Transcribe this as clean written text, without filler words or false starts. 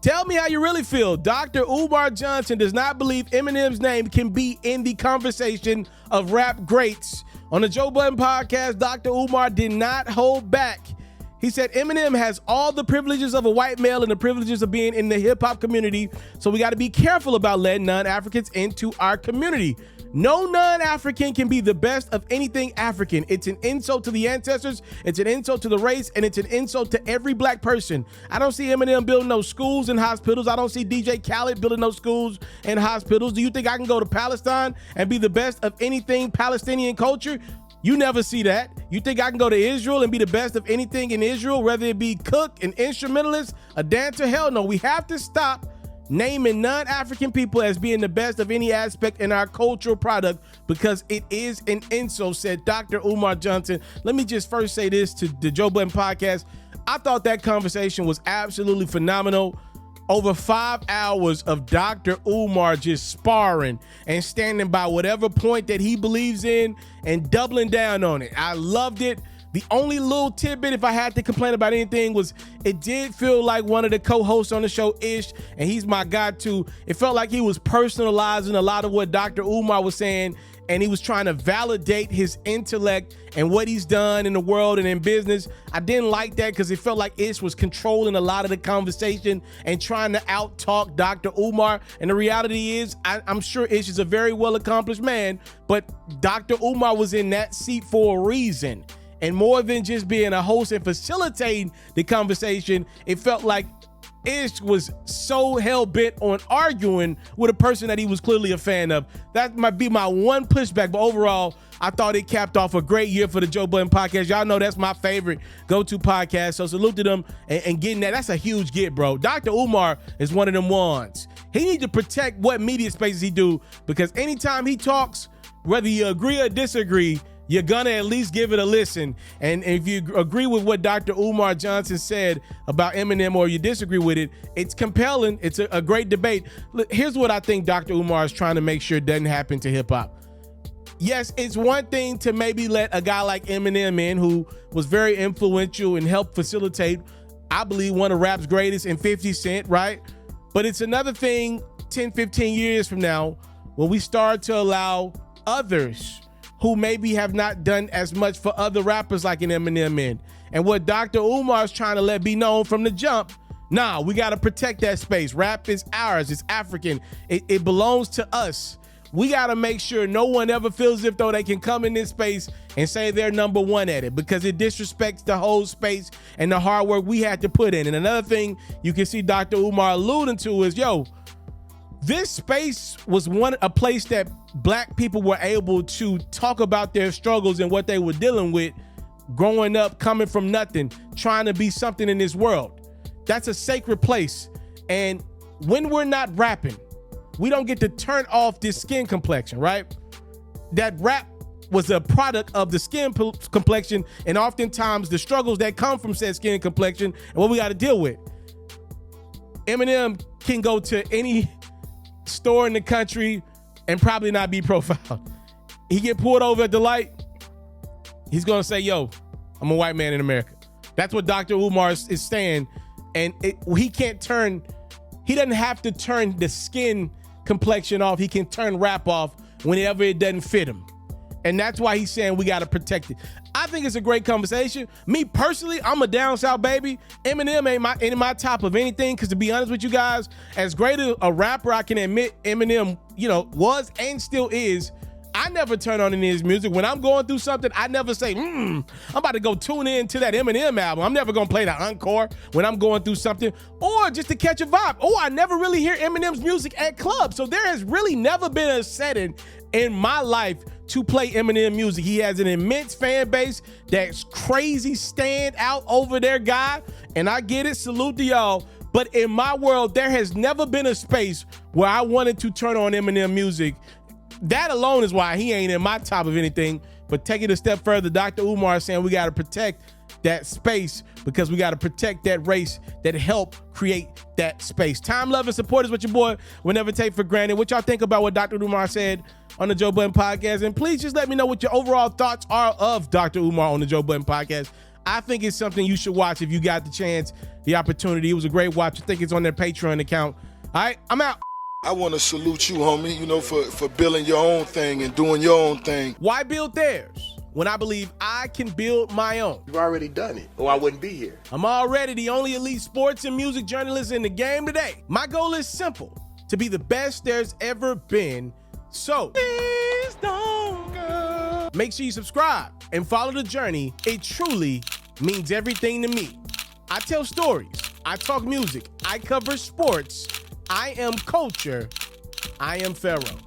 Tell me how you really feel. Dr. Umar Johnson does not believe Eminem's name can be in the conversation of rap greats. On the Joe Budden podcast, Dr. Umar did not hold back. He said Eminem has all the privileges of a white male and the privileges of being in the hip-hop community, so we got to be careful about letting non-Africans into our community. No non-African can be the best of anything African. It's an insult to the ancestors, it's an insult to the race, and it's an insult to every black person. I don't see Eminem building no schools and hospitals. I don't see DJ Khaled building no schools and hospitals. Do you think I can go to Palestine and be the best of anything Palestinian culture? You never see that. You think I can go to Israel and be the best of anything in Israel, whether it be cook, an instrumentalist, a dancer? Hell no. We have to stop naming non-African people as being the best of any aspect in our cultural product because it is an insult, said Dr. Umar Johnson. Let me just first say this to the Joe Budden podcast. I thought that conversation was absolutely phenomenal. Over 5 hours of Dr. Umar just sparring and standing by whatever point that he believes in and doubling down on it. I loved it. The only little tidbit, if I had to complain about anything, was it did feel like one of the co-hosts on the show, Ish, and he's my guy too. It felt like he was personalizing a lot of what Dr. Umar was saying, and he was trying to validate his intellect and what he's done in the world and in business. I didn't like that because it felt like Ish was controlling a lot of the conversation and trying to out-talk Dr. Umar. And the reality is, I'm sure Ish is a very well-accomplished man, but Dr. Umar was in that seat for a reason. And more than just being a host and facilitating the conversation, it felt like Ish was so hell-bent on arguing with a person that he was clearly a fan of. That might be my one pushback, but overall, I thought it capped off a great year for the Joe Budden podcast. Y'all know that's my favorite go-to podcast, so salute to them and getting that. That's a huge get, bro. Dr. Umar is one of them ones. He needs to protect what media spaces he do, because anytime he talks, whether you agree or disagree, you're gonna at least give it a listen. And if you agree with what Dr. Umar Johnson said about Eminem or you disagree with it, it's compelling. It's a great debate. Look, here's what I think Dr. Umar is trying to make sure doesn't happen to hip hop. Yes, it's one thing to maybe let a guy like Eminem in, who was very influential and helped facilitate, I believe, one of rap's greatest in 50 Cent, right? But it's another thing 10, 15 years from now when we start to allow others who maybe have not done as much for other rappers like an Eminem in. And what Dr. Umar is trying to let be known from the jump, nah, we got to protect that space. Rap is ours. It's African. It belongs to us. We got to make sure no one ever feels as if though they can come in this space and say they're number one at it, because it disrespects the whole space and the hard work we had to put in. And another thing you can see Dr. Umar alluding to is, this space was a place that black people were able to talk about their struggles and what they were dealing with growing up, coming from nothing, trying to be something in this world. That's a sacred place. And when we're not rapping, we don't get to turn off this skin complexion, right? That rap was a product of the skin complexion, and oftentimes the struggles that come from said skin complexion and what we got to deal with. Eminem can go to any store in the country and probably not be profiled. He get pulled over at the light, he's gonna say, I'm a white man in America. That's what Dr. Umar is saying. And he doesn't have to turn the skin complexion off. He can turn rap off whenever it doesn't fit him. And that's why he's saying we got to protect it. I think it's a great conversation. Me personally, I'm a down south baby. Eminem ain't in my top of anything, because to be honest with you guys, as great a rapper I can admit Eminem, was and still is, I never turn on any of his music. When I'm going through something, I never say, I'm about to go tune in to that Eminem album. I'm never going to play the encore when I'm going through something, or just to catch a vibe. I never really hear Eminem's music at clubs. So there has really never been a setting in my life to play Eminem music. He has an immense fan base that's crazy, stand out over their guy, and I get it, salute to y'all. But in my world, there has never been a space where I wanted to turn on Eminem music. That alone is why he ain't in my top of anything. But take it a step further, Dr. Umar is saying we got to protect that space, because we got to protect that race that helped create that space. Time, love, and support is what your boy will never take for granted. What y'all think about what Dr. Umar said on the Joe Budden podcast? And please just let me know what your overall thoughts are of Dr. Umar on the Joe Budden podcast. I think it's something you should watch if you got the chance, the opportunity. It was a great watch. I think it's on their Patreon account. All right, I'm out. I want to salute you, homie, you know, for building your own thing and doing your own thing. Why build theirs when I believe I can build my own? You've already done it, or I wouldn't be here. I'm already the only elite sports and music journalist in the game today. My goal is simple, to be the best there's ever been. So, please don't go. Make sure you subscribe and follow the journey. It truly means everything to me. I tell stories. I talk music. I cover sports. I am culture. I am FERRO.